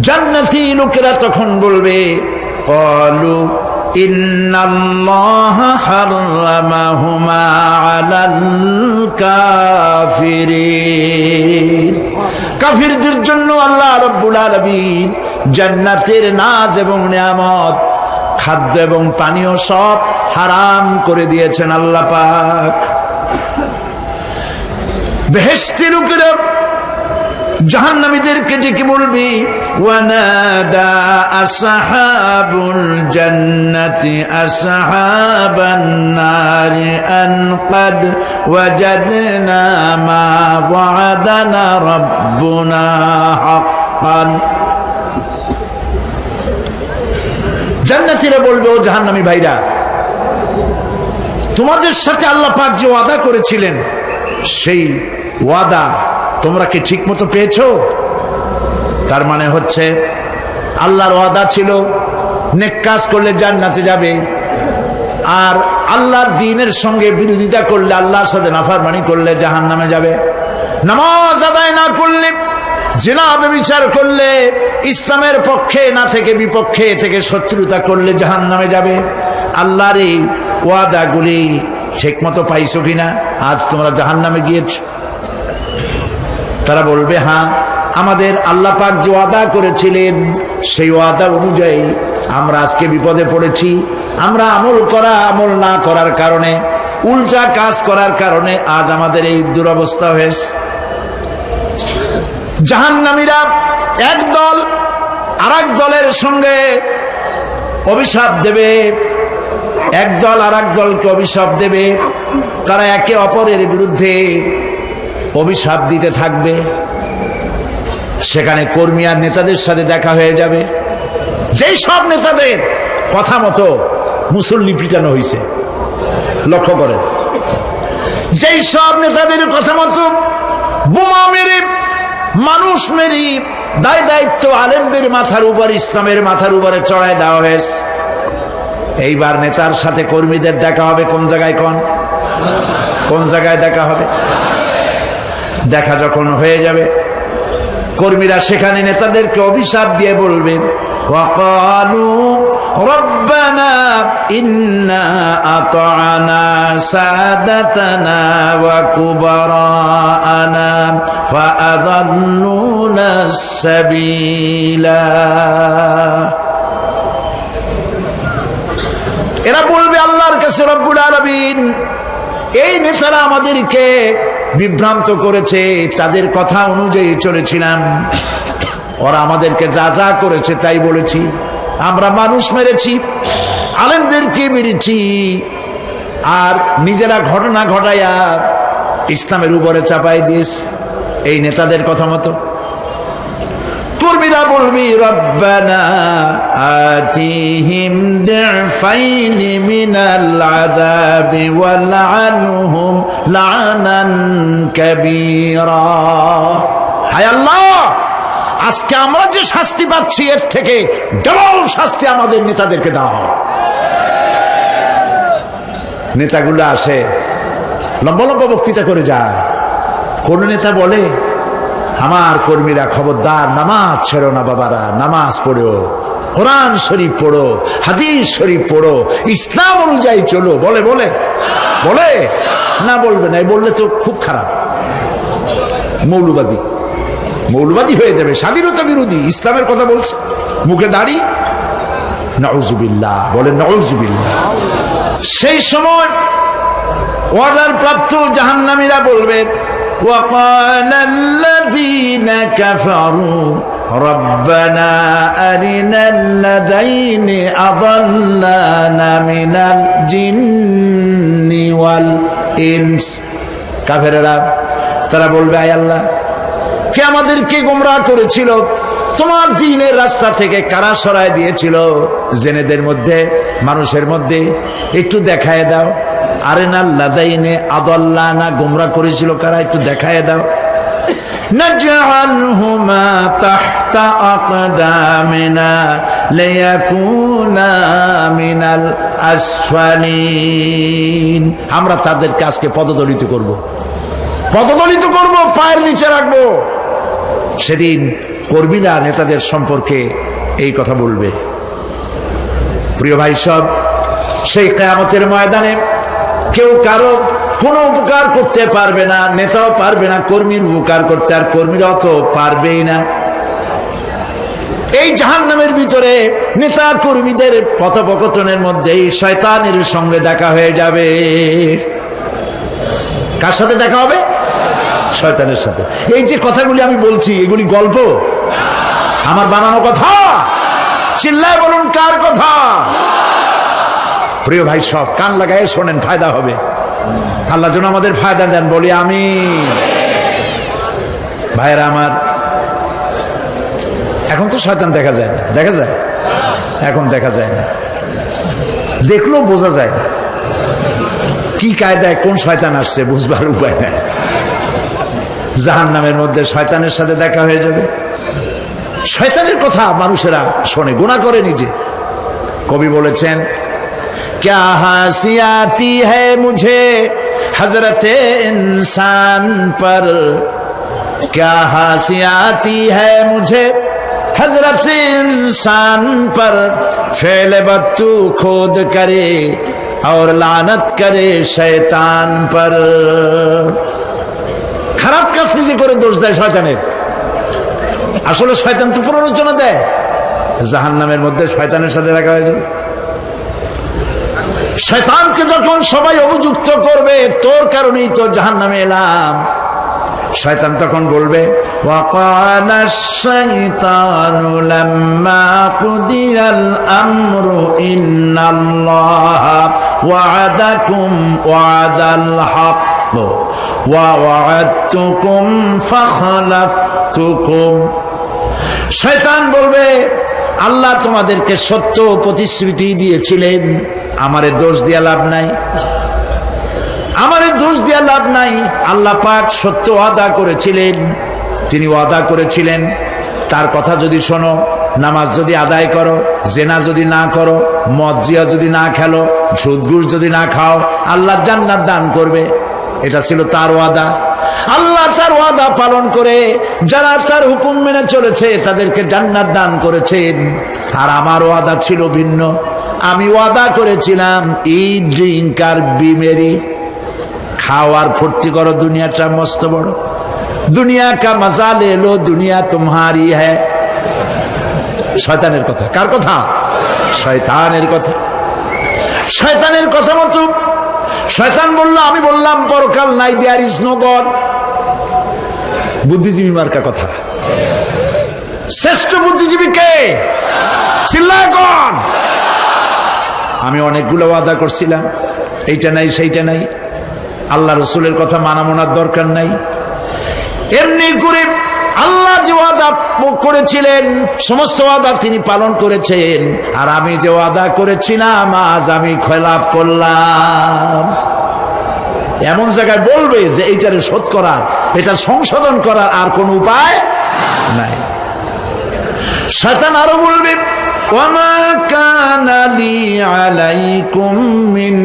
জান্নাতি লোকেরা তখন বলবে ক্বালু ইন্নাল্লাহা হারামাহুমা আলাল কাফিরিন। কাফিরদের জন্য আল্লাহ রাব্বুল আলামিন জান্নাতের নাজ এবং নিয়ামত খাদ্য এবং পানীয় সব হারাম করে দিয়েছেন আল্লাহ পাক। বেহেশতি লোকেরা জাহান্নামীদেরকে ডেকে বলবে, ওয়ানাদা আসহাবুল জান্নাতি আসহাবান নারি আন ক্বাদ ওয়াজাদনা মা ওয়া'দানা রাব্বুনা হাক্কান। জান্নাতীরা বলবে, ও জাহান্নামী ভাইরা, তোমাদের সাথে আল্লাহ পাক যে ওয়াদা করেছিলেন সেই ওয়াদা তোমরা কি ঠিক মতো পেয়েছো? তার মানে হচ্ছে আল্লাহর ওয়াদা ছিল নেক কাজ করলে জান্নাতে যাবে, আর আল্লাহর দ্বীনের সঙ্গে বিরোধিতা করলে, আল্লাহর সাথে নাফরমানি করলে জাহান্নামে যাবে। নামাজ আদায় না করলে, জিনা ব্যভিচার করলে, ইসলামের পক্ষে না থেকে বিপক্ষে থেকে শত্রুতা করলে জাহান্নামে যাবে। আল্লাহর এই ওয়াদাগুলি ঠিক মতো পাইছো কিনা? আজ তোমরা জাহান্নামে গিয়েছ। তারা বলবে, হ্যাঁ, আমাদের আল্লাহ পাক যে ওয়াদা করেছিলেন সেই ওয়াদা অনুযায়ী আমরা আজকে বিপদে পড়েছি। আমরা আমল না করার কারণে, উল্টা কাজ করার কারণে আজ আমাদের এই দুরবস্থা হয়েছে। জাহান্নামীরা এক দল আরেক দলের সঙ্গে অভিশাপ দেবে, এক দল আরেক দলকে অভিশাপ দেবে। তারা একে অপরের বিরুদ্ধে অভিশাপ দিতে থাকবে। সেখানে কর্মী আর নেতাদের সাথে দেখা হয়ে যাবে। যেই সব নেতাদের কথা মতো মুসল্লি পিটানো হয়েছে, লক্ষ্য করেন, যেই সব নেতাদের কথা মতো বোমা মেরে, মানুষ মেরে, দায় দায়িত্ব আলেমদের মাথার উপর, ইসলামের মাথার উপরে চড়ায় দেওয়া হয়েছে। এইবার নেতার সাথে কর্মীদের দেখা হবে কোন জায়গায়? কোন জায়গায় দেখা হবে? দেখা যখন হয়ে যাবে, কর্মীরা সেখানে নেতাদেরকে অভিশাপ দিয়ে বলবে, ওয়াকালু রব্বানা ইন্না আতা'না সাদাতানা ওয়া কুবারানা ফাআযাল্লুনা সাবিলা। এরা বলবে আল্লাহর কাছে, রব্বুল আলামিন, এই নেতারা আমাদেরকে বিভ্রান্ত করেছে, তাদের কথা অনুযায়ী চলেছিলাম, ওরা আমাদেরকে যা যা করেছে তাই বলেছি। আমরা মানুষ মেরেছি, আলেমদেরকে মেরেছি, আর নিজেরা ঘটনা ঘটাইয়া ইসলামের উপরে চাপাই দিয়েছি এই নেতাদের কথা মতো। কর্মীরা বলবি, রব্বানা আতিহিম দিফাইনি মিনাল আযাবি ওয়ালআনহুম লা'নান কাবীরা। হায় আল্লাহ, আজকে আমরা যে শাস্তি পাচ্ছি এর থেকে ডবল শাস্তি আমাদের নেতাদেরকে দাও। নেতাগুলো আসে, লম্বা লম্বা বক্তৃতা করে যায়। কোন নেতা বলে, আমার কর্মীরা খবরদার, নামাজ ছেড়ো না বাবারা, নামাজ পড়ো, কোরআন শরীফ পড়ো, হাদিস শরীফ পড়ো, ইসলাম অনুযায়ী চলো। বলে বলে বলে না, বলবে না। বললে তো খুব খারাপ, মৌলবাদী হয়ে যাবে, স্বাধীনতা বিরোধী, ইসলামের কথা বলছে, মুখে দাড়ি। নাউজুবিল্লাহ, বলেন নাউজুবিল্লাহ। সেই সময় অর্ডার প্রাপ্ত জাহান্নামীরা বলবে, وقال الذين كفروا ربنا أرنا الذين أضلانا من الجن والإنس। কাফেররা তারা বলবে, আয় আল্লাহ, কে আমাদেরকে গোমরাহ করেছিল, তোমার দ্বীনের রাস্তা থেকে কারা সরায় দিয়েছিল, জেনেদের মধ্যে, মানুষের মধ্যে একটু দেখায় দাও। আরেনা লাদাইনে আদাল্লানা, গোমরাহ করেছিল কারা, একটু দেখায় দাও। নাজআলহুমা তাহতা আকদামিনা লিয়াকুনা মিনাল আসফালিন। আমরা তাদেরকে আজকে পদদলিত করব, পায়ের নিচে রাখবো। সেদিন কর্মীরা নেতাদের সম্পর্কে এই কথা বলবে। প্রিয় ভাই সব, সেই কিয়ামতের ময়দানে কেউ কারো কোনো উপকার করতে পারবে না, নেতাও পারবে না কর্মীর উপকার করতে, আর কর্মীরাও তো পারবেই না। এই জাহান্নামের ভিতরে নেতা কর্মীদের কথোপকথনের মধ্যেই শয়তানের সঙ্গে দেখা হয়ে যাবে। কার সাথে দেখা হবে? শয়তানের সাথে। এই যে কথাগুলি আমি বলছি, এগুলি গল্প, আমার বানানো কথা? চিল্লায় বলুন কার কথা? প্রিয় ভাই, সব কান লাগায় শোনেন, ফায়দা হবে। আল্লাহ যেন আমাদের ফায়দা দেন, বলি আমিন। ভাইরা আমার, এখন তো শয়তান দেখা যায় না। দেখা যায়? এখন দেখা যায় না, দেখলেও বোঝা যায় না কি কায়দায় কোন শয়তান আসছে, বুঝবার উপায় নাই। জাহান্নামের মধ্যে শয়তানের সাথে দেখা হয়ে যাবে। শয়তানের কথা মানুষেরা শোনে, গুনাহ করে নিজে। কবি বলেছেন, क्या हंसी आती है मुझे हजरत इंसान पर, क्या हंसी आती है मुझे हजरत इंसान पर, फेल बत्तू खोद करे और लानत करे शैतान पर। খারাপ কাজ নিজে করে দোষ দেয় শয়তানের। আসলে শয়তান তো প্ররোচনা দেয়। জাহান্নামের মধ্যে শয়তানের সাথে দেখা হয়ে যাবে। শয়তানকে যখন সবাই অভিযুক্ত করবে, তোর কারণেই তো জাহান্নামে এলাম, শয়তান তখন বলবে, ওয়াকানা শাইতানু লাম্মা কুদিয়াল আমরু ইন্নাল্লাহা ওয়া'আদাকুম ওয়া'দাল হক ওয়া ওয়া'আদতুকুম ফাখলাফতুকুম। শয়তান বলবে, আল্লাহ তোমাদেরকে সত্য প্রতিশ্রুতি দিয়েছিলেন, আমারে দোষ দিয়া লাভ নাই, আমারে দোষ দিয়া লাভ নাই। আল্লাহ পাক সত্য ওয়াদা করেছিলেন, তিনি ওয়াদা করেছিলেন তার কথা যদি শোনো, নামাজ যদি আদায় করো, জেনা যদি না করো, মদ জিয়া যদি না খেলো, সুদ ঘুষ যদি না খাও, আল্লাহ জান্নাত দান করবে। এটা ছিল তার ওয়াদা। আল্লাহ তার ওয়াদা পালন করে যারা তার হুকুম মেনে চলেছে তাদেরকে জান্নাত দান করেছেন। আর আমার ওয়াদা ছিল ভিন্ন। আমি ওয়াদা করেছিলাম, ইট, ড্রিঙ্ক আর বি মেরি, খাওয়ার ফুর্তি করো, দুনিয়াটা মস্ত বড়, দুনিয়া কা মজা লে লো, দুনিয়া তোমারি হ্যায়। শয়তানের কথা। কার কথা? শয়তানের কথা। শয়তানের কথা মতো শয়তান বলল, আমি বললাম পরকাল নাই, দেয়ার ইজ নো গড। বুদ্ধিজীবী মার্কা কথা। শ্রেষ্ঠ বুদ্ধিজীবী কে? চিল্লায় কোন? আমি অনেকগুলো ওয়াদা করছিলাম, এইটা নাই সেইটা নাই, আল্লাহ রসুলের কথা মানা মনার দরকার নাই। এমনি করে আল্লাহ যে ওয়াদা করেছিলেন সমস্ত ওয়াদা তিনি পালন করেছেন, আর আমি যে ওয়াদা করেছিলাম আজ আমি খেলাপ করলাম। এমন জায়গায় বলবে যে এইটারে শোধ করার, এটার সংশোধন করার আর কোন উপায় নাই। শয়তান আরো বলবে, ওয়ামা কানা লি আলাইকুম মিন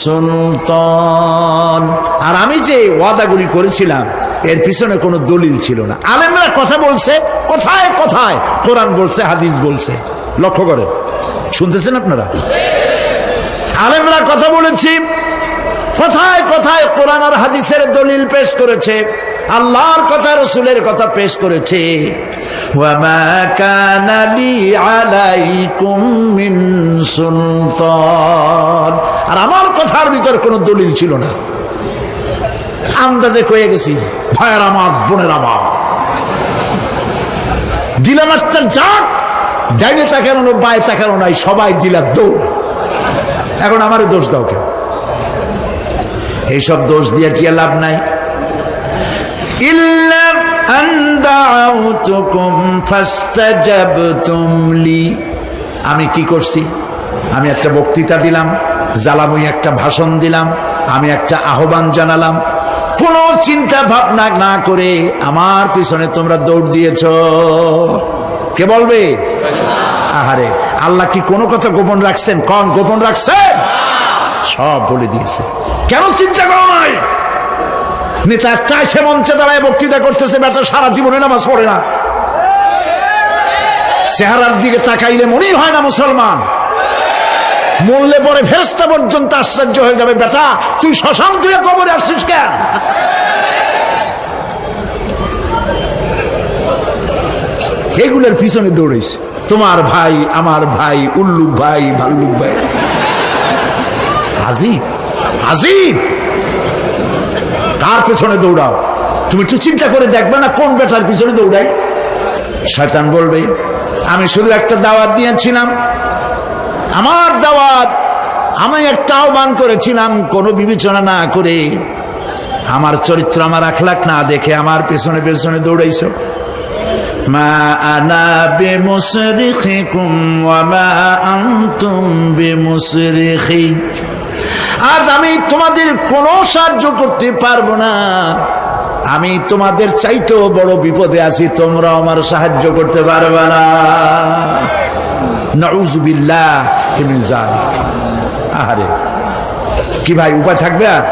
সুলতান, আর আমি যে ওয়াদাগুলি করেছিলাম এর পিছনে কোনো দলিল ছিল না। আলেমরা কথা বলছে, কোথায় কোথায় কোরআন বলছে, হাদিস বলছে। লক্ষ্য করেন, শুনতেছেন আপনারা? আলেমরা কথা বলেছি, কোথায় কোথায় কোরআন আর হাদিসের দলিল পেশ করেছে, আল্লাহর কথা রসুলের কথা পেশ করেছে। ওয়ামা কানা লি আলাইকুম মিন সুলতান, আর আমার কথার ভিতর কোনো দলিল ছিল না। আন্দাজে কয়ে গেছি, ভাইয়ের আমার, বোনের আমার, দিলাম একটা ডাক, ডাইনে তাকানো বায়ে তাকানো নাই, সবাই দিলা দৌড়। এখন আমারে দোষ দাও কেন? এইসব দোষ দিয়ে কি লাভ নাই। ইল্লা আন দাউতুকুম ফাস্তাজাবতুম লি, আমি কি করছি? আমি একটা বক্তৃতা দিলাম, জ্বালাময়ী একটা ভাষণ দিলাম, আমি একটা আহ্বান জানালাম, কোন চিন্তা ভাবনা না করে আমার পিছনে তোমরা দৌড় দিয়েছ। কে বলবে? আহারে, আল্লাহ কি কোনো কথা গোপন রাখছেন? কোন গোপন রাখছেন? সব বলে দিয়েছে। কেন চিন্তা করো নাই? নেতা একটা এসে মঞ্চে দাঁড়ায় বক্তৃতা করতেছে, বেটা সারা জীবনে নামাজ পড়ে না, চেহারার দিকে তাকাইলে মনেই হয় না মুসলমান, মরলে পরে ফেরেশতা পর্যন্ত আশ্চর্য হয়ে যাবে, বেটা তুই শ্মশান তুই কবরে আসছিস কেন? এগুলোর পিছনে দৌড়াইছে। তোমার ভাই, আমার ভাই, উল্লুক ভাই, ভাল্লুক ভাই। আজিব আজিব, কার পেছনে দৌড়াও? তুমি একটু চিন্তা করে দেখবে না কোন বেটার পিছনে দৌড়াই? শয়তান বলবে আমি শুধু একটা দাওয়াত দিয়েছিলাম, আমার দাওয়াত, আমি একটা আহ্বান করেছিলাম, কোনো বিবেচনা না করে, আমার চরিত্র, আমার আখলাক না দেখে আমার পেছনে পেছনে দৌড়াইছো। মা আনা বিমুসরিখিকুম ওয়া মা আনতুম বিমুসরিখি। আজ আমি তোমাদের কোনো সাহায্য করতে পারবো না, আমি তোমাদের চাইতেও বড় বিপদে আছি, তোমরা আমার সাহায্য করতে পারবে না। নাউযু বিল্লাহি মিন যালিক। আহারে কি ভাই, উপায় থাকবে? আর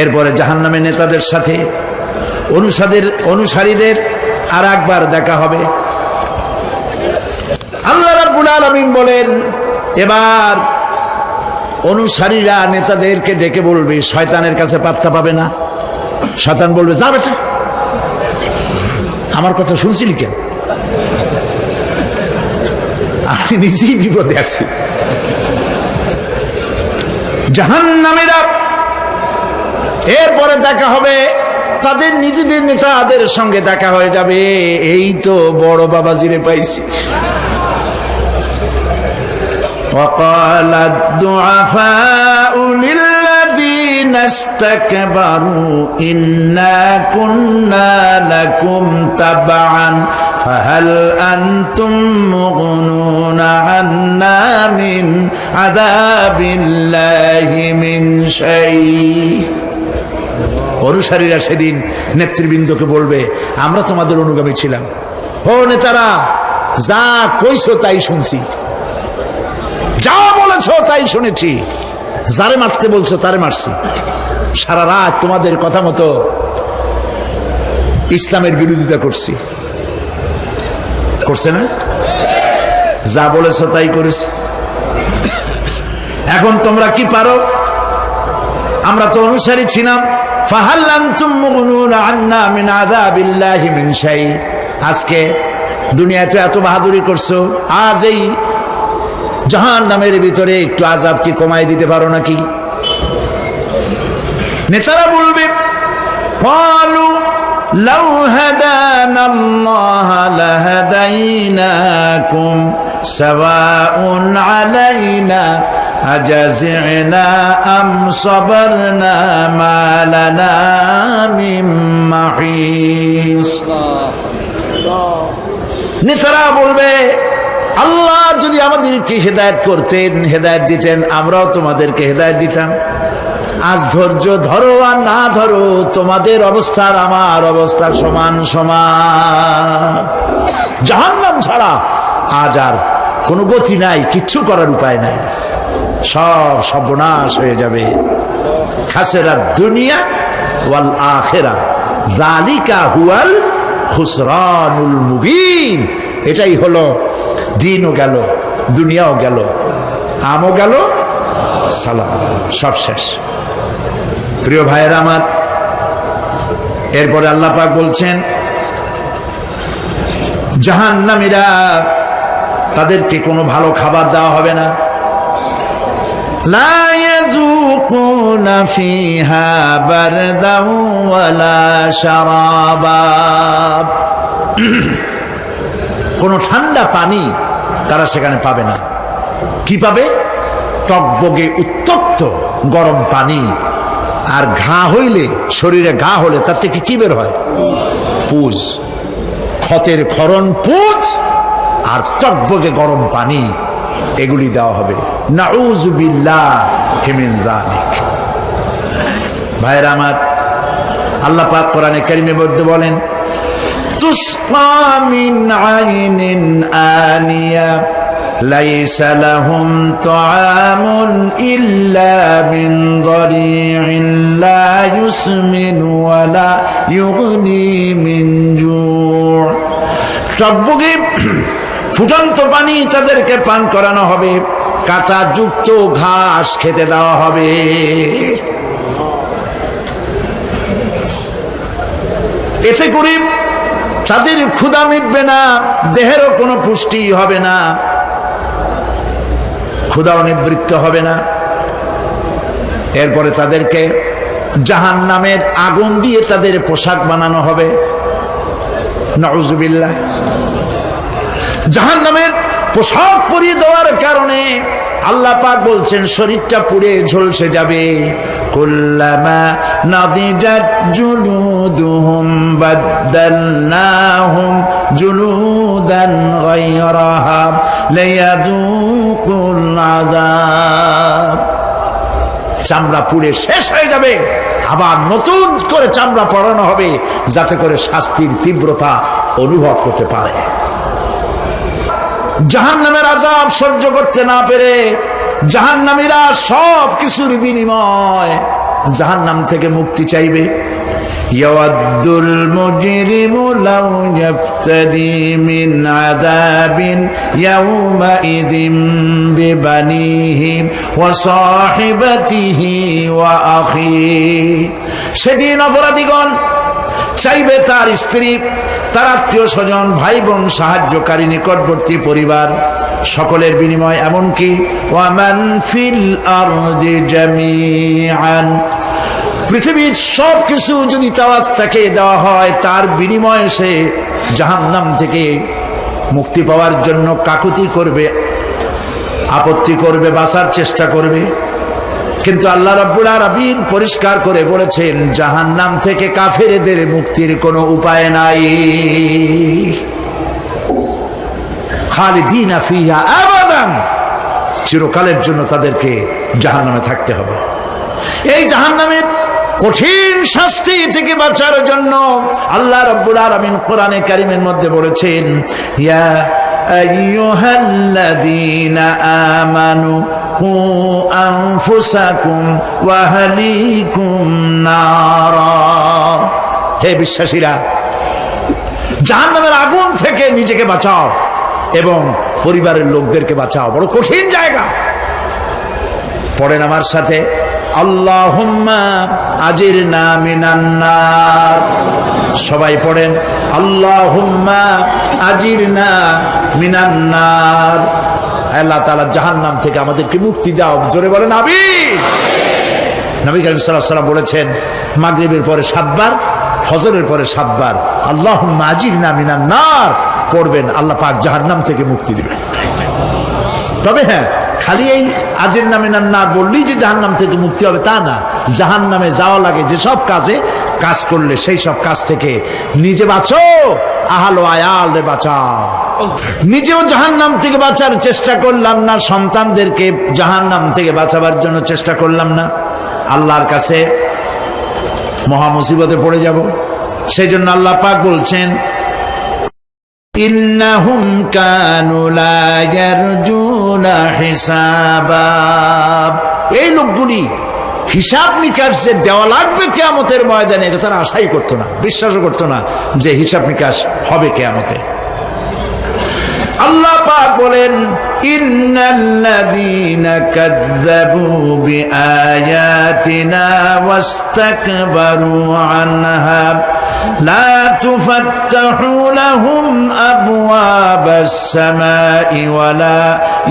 এরপরে জাহান্নামের নেতাদের সাথে অনুসারীদের আর একবার দেখা হবে। আল্লাহ রাব্বুল আলামিন বলেন, এবার অনুসারীরা নেতাদেরকে ডেকে বলবে, শয়তানের কাছে পাত্তা পাবে না। শয়তান বলবে, যা বেটা, আমার কথা শুনছিলি কেন? আমি নিজেই বিপদে আছি। জাহান্নামীরা এরপরে দেখা হবে, তাদের নিজেদের নেতাদের সঙ্গে দেখা হয়ে যাবে। এই তো বড় বাবাজিরে পাইছি। وقال الضعفاء للذين استكبروا إنا كنا لكم تبعا فهل أنتم مغنون عنا من عذاب الله من شيء। অনুসারীরা সেদিন নেতৃবৃন্দকে বলবে, আমরা তোমাদের অনুগামী ছিলাম, ও নেতারা, যা কইছো তাই শুনছি, যা বলেছো তাই শুনেছি, যারে মারতে বলছো তারে মারছি, সারা রাত তোমাদের কথা মতো ইসলামের বিরোধিতা করছি। করছে না? যা বলেছো তাই করেছি। এখন তোমরা কি পারো? আমরা তো অনুসারী ছিলাম। ফাহাল আনতুম মুগনুনা আন্না মিন আযাবিল্লাহি মিন শাই। আজকে দুনিয়াতে এত বাহাদুরি করছো, আজ এই জাহান্নামের ভিতরে একটু আযাব কি কমাই দিতে পারো নাকি? নেতারা বলবে, ক্বালু লাউ হাদানাল্লাহু লাহাদাইনাকুম সাওয়াউন আলাইনা আজাজি'না আম সাবারনা মা লানা মিন মাহিস। নেতারা বলবে, আল্লাহ যদি আমাদেরকে হেদায়েত করতেন, হেদায়েত দিতেন, আমরাও তোমাদেরকে হেদায়েত দিতাম। আজ ধৈর্য ধরো আর না ধরো, তোমাদের অবস্থার আমার অবস্থার সমান সমান। জাহান্নাম ছাড়া আজ আর কোনো গতি নাই, কিচ্ছু করার উপায় নাই, সব সর্বনাশ হয়ে যাবে। খাসিরাত দুনিয়া ওয়াল আখিরা যালিকা হুয়াল খুসরানুল মুবিন। এটাই হলো, দিনও গেল, দুনিয়াও গেল, আমও গেল, সালাম, সব শেষ। প্রিয় ভাইয়েরা আমার, এরপরে আল্লাহ পাক বলছেন, জাহান্নামীরা, তাদেরকে কোনো ভালো খাবার দেওয়া হবে না। লা ইয়াযুকুনা ফিহা বারদান ওয়ালা শারাবা। কোনো ঠান্ডা পানি তারা সেখানে পাবে না। কি পাবে? টকবগে উত্তপ্ত গরম পানি। আর ঘা হইলে, শরীরে ঘা হলে তার থেকে কি বের হয়? পুজ, ক্ষতের ক্ষরণ পুজ আর টকবগে গরম পানি, এগুলি দেওয়া হবে। নাউযু বিল্লাহি মিন যালিক। ভাইরা আমার, আল্লাহ পাক কোরআনে কারীমের মধ্যে বলেন, তুসকা মিন আইনিন আনিয়া লাইসা লাহুম তুআমুন ইল্লা মিন দারি'in লা ইউসমিনু ওয়া লা ইউগনি মিন জু'। টকবগে ফুটন্ত পানি তাদেরকে পান করানো হবে, কাঁটা যুক্ত ঘাস খেতে দেওয়া হবে। এতে করে তাদের ক্ষুধা মিটবে না, দেহেরও কোনো পুষ্টি হবে না, ক্ষুধাও নিবৃত্ত হবে না। এরপরে তাদেরকে জাহান্নামের আগুন দিয়ে তাদের পোশাক বানানো হবে। নাউযুবিল্লাহ। জাহান্নামের পোশাক পরিয়ে দেওয়ার কারণে আল্লাহ পাক বলছেন শরীরটা পুড়ে ঝলসে যাবে। কুল্লামা নাদিজাত জুলুদুহুম বাদদালনাহুম জুলুদান গায়রাহা লিয়াযুকুল আযাব। চামড়া পুড়ে শেষ হয়ে যাবে, আবার নতুন করে চামড়া পরানো হবে যাতে করে শাস্তির তীব্রতা অনুভব করতে পারে। জাহান্নামের আযাব সহ্য করতে না পেরে জাহান্নামীরা সব কিছুর বিনিময় জাহান্নাম থেকে মুক্তি চাইবে। ইয়াওয়াদ্দুল মুজরিমু লাউ ইয়াফতাদি মিন আযাবিন ইয়াওমাইযিন বিবানিহি ওয়া সাহিবাতিহি ওয়া আখিহি। সেদিন অপরাধীগণ চাইবে তার স্ত্রী, তার আত্মীয় স্বজন, ভাই বোন, সাহায্যকারী, নিকটবর্তী পরিবার সকলের বিনিময়, এমনকি ওয়ামান ফিল আরদি জামিআন, পৃথিবীর সব কিছু যদি তাকে দেওয়া হয় তার বিনিময়ে সে জাহান্নাম থেকে মুক্তি পাওয়ার জন্য কাকুতি করবে, আপত্তি করবে, বাঁচার চেষ্টা করবে। কিন্তু আল্লাহ রাব্বুল আলামিন পরিষ্কার করে বলেছেন জাহান্নাম থেকে কাফেরদের মুক্তির কোনো উপায় নাই। খালিদিনা ফিহা আবাদান, চিরকালের জন্য তাদেরকে জাহান্নামে থাকতে হবে। এই জাহান্নামের কঠিন শাস্তি থেকে বাঁচার জন্য আল্লাহ রাব্বুল আলামিন কোরআনে কারীমের মধ্যে বলেছেন ইয়া আইয়ুহাল্লাযীনা আমানু কু আনফুসাকুম ওয়া আহলিকুম নারা। হে বিশ্বাসীরা, জাহান্নামের আগুন থেকে নিজেকে বাঁচাও এবং পরিবারের লোকদেরকে বাঁচাও। বড় কঠিন জায়গা। পড়েন আমার সাথে, আল্লাহুম্মা আজিরনা মিনান নার। সবাই পড়েন, আল্লাহুম্মা আজিরনা মিনান নার। আল্লাহ তাআলা জাহান্নাম থেকে আমাদেরকে মুক্তি দাও। জোরে বলেন আমিন। নবী করিম সাল্লাল্লাহু আলাইহি ওয়াসাল্লাম বলেছেন মাগরিবের পরে 7 বার, ফজরের পরে 7 বার আল্লাহুম্মা আজিরনা মিনান নার পড়বেন, আল্লাহ পাক জাহান্নাম থেকে মুক্তি দিবেন। তবে হ্যাঁ, খালি এই আজিরনা মিনান নার বললেই যে জাহান্নাম থেকে মুক্তি হবে তা না। জাহান্নামে যাওয়া লাগে যেসব কাজ করলে সেই সব কাজ থেকে নিজে বাঁচো, আহল ও আয়াল রে বাঁচাও। নিজেও জাহান্নাম থেকে বাঁচার চেষ্টা করলাম না, সন্তানদেরকে জাহান্নাম থেকে বাঁচাবার জন্য চেষ্টা করলাম না, আল্লাহর কাছে মহা মুসিবতে পড়ে যাব। সেই জন্য আল্লাহ পাক বলছেন ইন্নাহুম কানু লা ইয়ারজুনা হিসাবা। এই লোকগুলি হিসাব নিকাশ যে দেওয়া লাগবে কিয়ামতের ময়দানে এটা তারা আশাই করতো না, বিশ্বাসও করতো না যে হিসাব নিকাশ হবে কিয়ামতে। আল্লাহ পাক বলেন ইন্নাল্লাযীনা কাযযাবু বিআয়াতিনা ওয়াস্তাকবারু আনহা লা তুফাত্তাহু লাহুম আবওয়াবাস সামাই ওয়া লা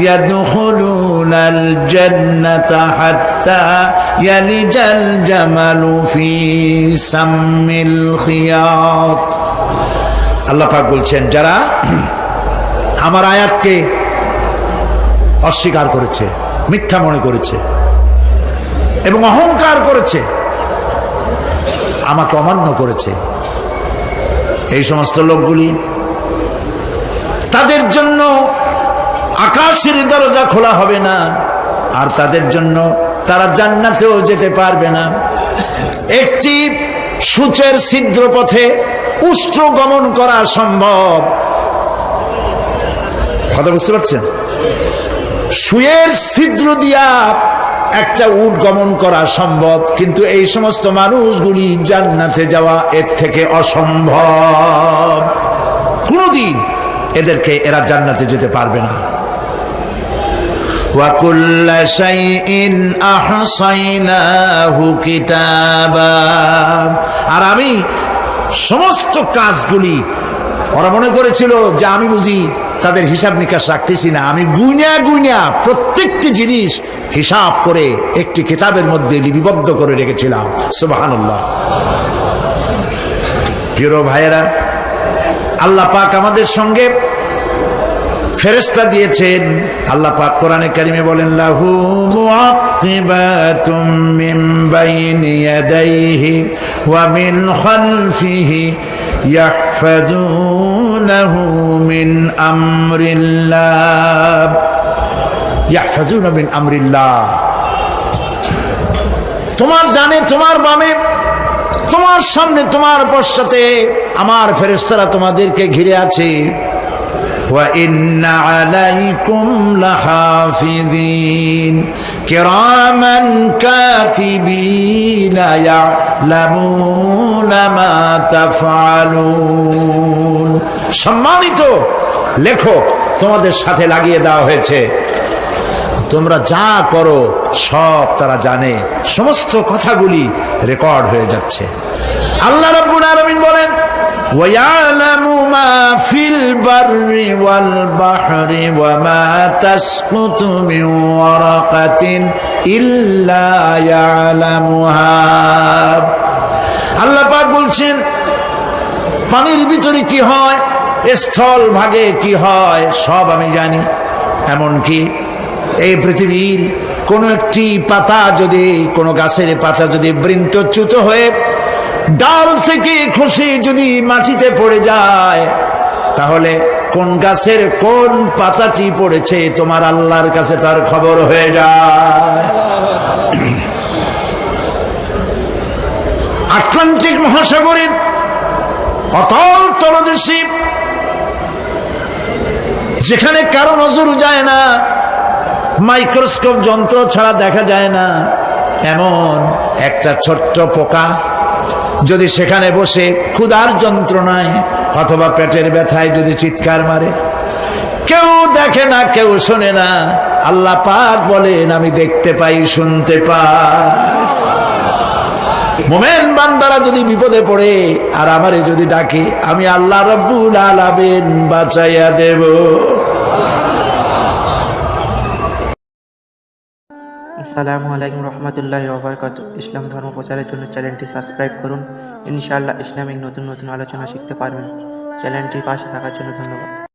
ইয়াদখুলুনাল জান্নাতা হাত্তা ইয়ালিজাল জামালু ফি সাম্মিল খিয়াত। আল্লাহ পাক বলছেন যারা আমার আয়াতকে অস্বীকার করেছে, মিথ্যা মনে করেছে এবং অহংকার করেছে, আমাকে অমান্য করেছে, এই সমস্ত লোকগুলি তাদের জন্য আকাশের দরজা খোলা হবে না, আর তাদের জন্য তারা জান্নাতেও যেতে পারবে না। একটি সূচের ছিদ্র পথে উষ্ট্র গমন করা সম্ভব, কথা বুঝতে পারছেন? সুয়ের ছিদ্র দিয়া একটা উট গমন করা সম্ভব, কিন্তু এই সমস্ত মানুষগুলি জান্নাতে যাওয়া এর থেকে অসম্ভব। কোনদিন এরা জান্নাতে যেতে পারবে না। ওয়া কুল্লা শাইইন আহসাইনাহু কিতাবা। আর আমি সমস্ত কাজগুলি ওরা মনে করেছিল যে আমি বুঝি তাদের হিসাব নিকাশ রাখতেছি না, আমি গুইনা গুইনা প্রত্যেকটি জিনিস হিসাব করে একটি কিতাবের মধ্যে লিপিবদ্ধ করে রেখেছিলাম। সুবহানাল্লাহ। প্রিয় ভাইয়েরা, আল্লাহ পাক আমাদের সঙ্গে ফেরেশতা দিয়েছেন। আল্লাহ পাক কোরআনে কারিমে বলেন, লাহু মুআক্কিবাতুম মিন বাইনি ইয়াদাইহি ওয়া মিন খালফিহি ইয়াহফাযুনাহু মিন আমরিল্লাহ। ইয়াহফাযুনা মিন আমরিল্লাহ। তোমার ডানে, তোমার বামে, তোমার সামনে, তোমার পশ্চাতে আমার ফেরেশতারা তোমাদেরকে ঘিরে আছে। وَإِنَّ عَلَيْكُمْ لَحَافِظِينَ كِرَامًا كَاتِبِينَ يَعْلَمُونَ مَا تَفْعَلُونَ। সম্মানিত লেখক তোমাদের সাথে লাগিয়ে দেওয়া হয়েছে, তোমরা যা করো সব তারা জানে, সমস্ত কথাগুলি রেকর্ড হয়ে যাচ্ছে। আল্লাহ রাব্বুল আলামিন বলেন, وَيَعْلَمُ مَا فِي الْبَرِّ وَالْبَحْرِ وَمَا تَسْقُطُ مِنْ وَرَقَةٍ إِلَّا يَعْلَمُهَا। আল্লাহ পাক বলছেন, পানির ভিতরে কি হয়, স্থল ভাগে কি হয়, সব আমি জানি। এমনকি এই পৃথিবীর কোন একটি পাতা যদি, কোন গাছের পাতা যদি বৃন্তচ্যুত হয়ে ডাল থেকে খসে যদি মাটিতে পড়ে যায়, তাহলে কোন গাছের কোন পাতাটি পড়েছে তোমার আল্লাহর কাছে তার খবর হয়ে যায়। আটলান্টিক মহাসাগরের অতল তলদেশে, যেখানে কারো নজর যায় না, মাইক্রোস্কোপ যন্ত্র ছাড়া দেখা যায় না, এমন একটা ছোট্ট পোকা যদি সেখানে বসে ক্ষুধার যন্ত্রণায় অথবা পেটের ব্যথায় যদি চিৎকার মারে, কেউ দেখে না, কেউ শোনে না, আল্লাহ পাক বলেন আমি দেখতে পাই, শুনতে পাই। মুমিন বান্দারা যদি বিপদে পড়ে আর আমারে যদি ডাকে, আমি আল্লাহ রাব্বুল আলামিন বাঁচাইয়া দেব। আসসালামু আলাইকুম রহমতুল্লাহি ওয়া বারাকাতুহু। ইসলাম ধর্ম প্রচারের জন্য চ্যানেলটি সাবস্ক্রাইব করুন। ইনশাআল্লাহ ইসলামিক নতুন নতুন আলোচনা শিখতে পারবেন। চ্যানেলটির পাশে থাকার জন্য ধন্যবাদ।